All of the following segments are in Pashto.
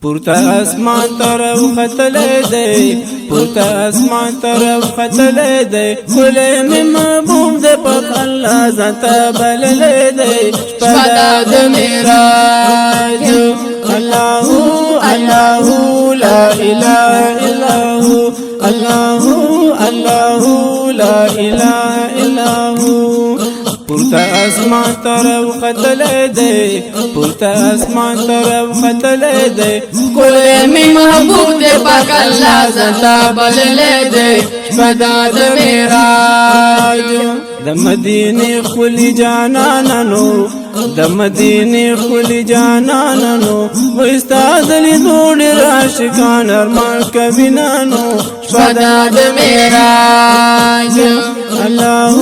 پورته اسمان طرف ختلې دی پورته اسمان طرف ختلې دی کله مې محبوب دې په الله ذات بللې دی شپه د معراج الله الله لا اله الا هو الله الله لا اله الا هو پورته اسمان طرف ختلې دی پورته اسمان طرف ختلې دی کله می محبوب دې پاک الله زتا بللې دی شپه د معراج د مدینه خلی جانانانو د مدینه خلی جانانانو و استاد لیدو ډېر عاشقان ارمان کوینانو شپه د معراج الله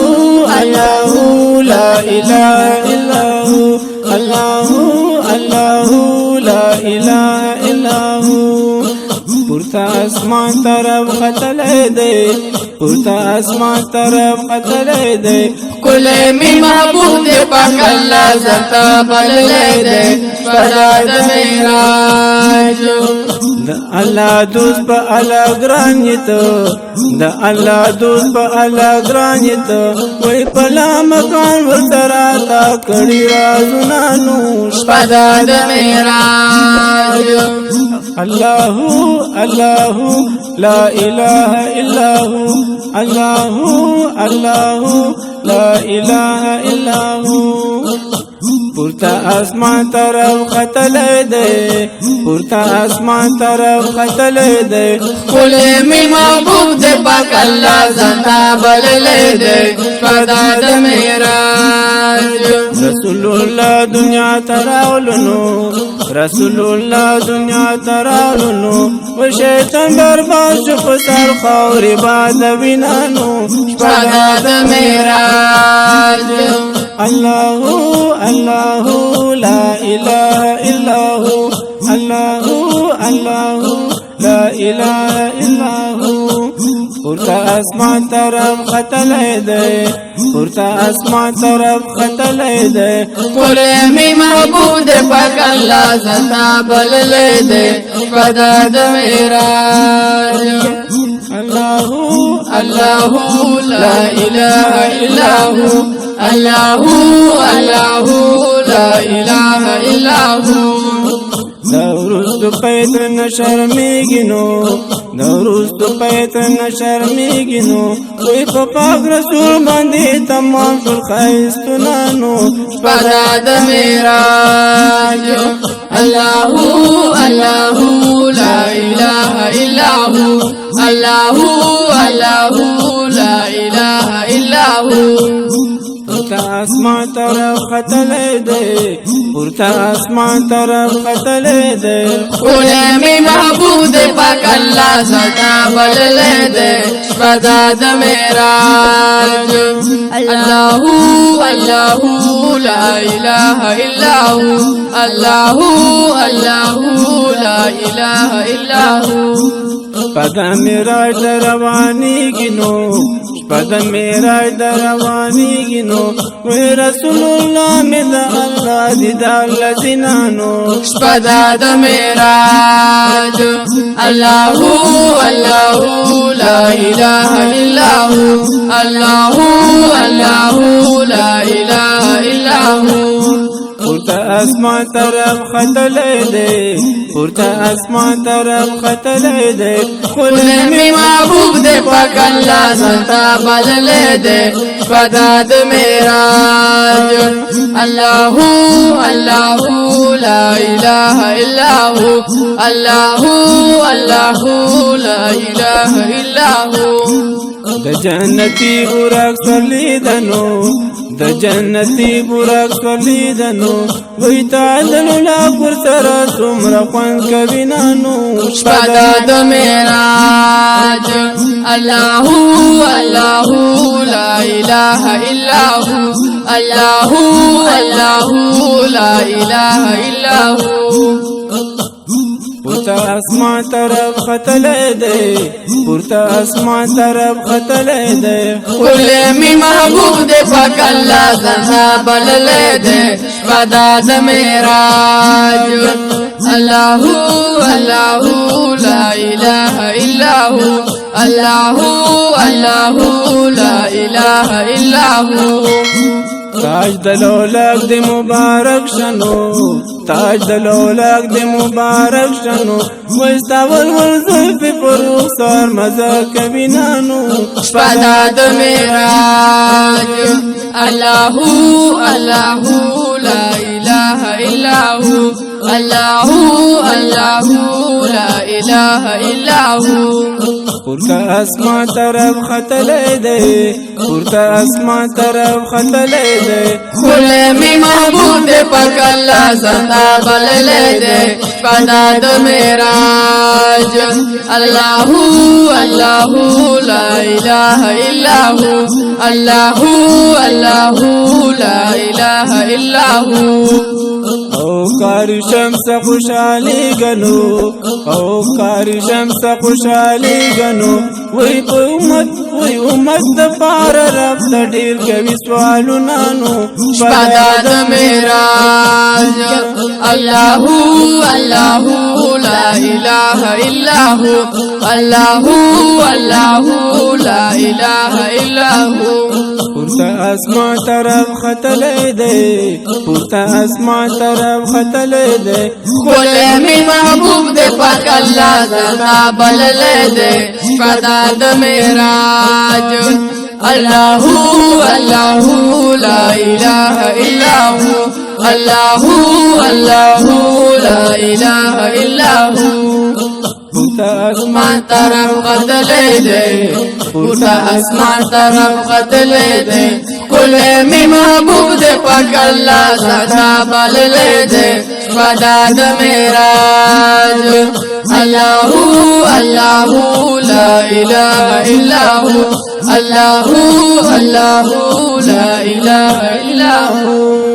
الله لا اله الا هو الله الله لا اله الا هو پورته اسمان طرف ختلې دی پورته اسمان طرف ختلې دی کله می محبوب دې پاک الله زتا بللې دی شپه د معراج د الله دوست په الله ګران یته د الله دوست په الله ګران یته وای په لا مکان ورترا تا کړي رازونه نو شپه د معراج الله الله لا اله الا هو الله الله لا اله الا هو پورته اسمان طرف ختلې دی پورته اسمان طرف ختلې دی کله می محبوب دې پاک الله زتا بللې دی شپه د معراج رسول الله دنیا تراولنو رسول الله دنیا تراولنو و شیطان برباد شو په سر خاورې باد وینانو شپه د معراج الله الله لا اله الا هو الله الله لا اله الا هو پورته اسمان طرف ختلې دی پورته اسمان طرف ختلې دی کله می محبوب دې پاک الله زتا بللې دی شپه د معراج الله الله لا اله الا هو الله الله لا اله الا هو دورست پیت نشرمیگینو دورست پیت نشرمیگینو کوئی پاک رسول باندې تمام شل خیستنانو شپه د معراج الله الله لا اله الا هو الله الله لا اله الا هو پورته اسمان طرف ختلې دی پورته اسمان طرف ختلې دی کله می محبوب دې پاک الله زتا بللې دی شپه د معراج الله الله لا اله الا هو الله الله لا اله الا هو پد معراج رواني گینو پد معراج رواني گینو وی رسول الله مد الله دیدار لذینانو شپه د معراج الله الله لا اله الا هو الله الله لا اله الا هو پورته اسمان طرف ختلې دی پورته اسمان طرف ختلې دی کله می محبوب دې پاک الله زتا بللې دی شپه د معراج الله الله لا اله الا هو الله الله لا اله الا هو د جنتی ورک سلیدنو د جنتی ورک سلیدنو وی تعدلو لا پر سر سمر خوان کوینانو شپه د معراج الله الله لا اله الا هو الله الله لا اله الا هو پورته اسمان طرف ختلې دی پورته اسمان طرف ختلې دی کله می محبوب دې پاک الله زتا بللې دی شپه د معراج الله الله لا إله إلا هو الله الله لا إله إلا هو تاج دلولک دی مبارک شنو تاج دلولک دی مبارک شنو وستاول ورزلف فروخ سار مزا کبینانو شپدا د معراج الله الله لا إله إلا هو الله الله لا إله إلا هو پورتا اسمان طرف خطلے دے پورتا اسمان طرف خطلے دے کھلے میں محبوب دے پاک اللہ زندہ بللے دے شپدا د معراج الله الله لا إله إلا هو الله الله لا إله إلا هو او کاری شمس خوشحالی گنو او کاری شمس خوشحالی گنو وی امت دفار رب تدیر کوي سوالو نانو شپدا د معراج الله الله لا إله إلا هو الله الله لا إله إلا هو پورتا اسمان طرف خطلے دے پورتا اسمان طرف خطلے دے کھلے میں محبوب دے پاک اللہ زندہ بللے دے شپدا د معراج الله الله لا إله إلا هو الله الله لا إله إلا هو پورتا اسمان طرف قتلے دے پورتا اسمان طرف قتلے دے کلے میں محبوب دے پاک اللہ زندہ بللے دے شپدا د معراج الله الله لا إله إلا هو الله الله لا إله إلا هو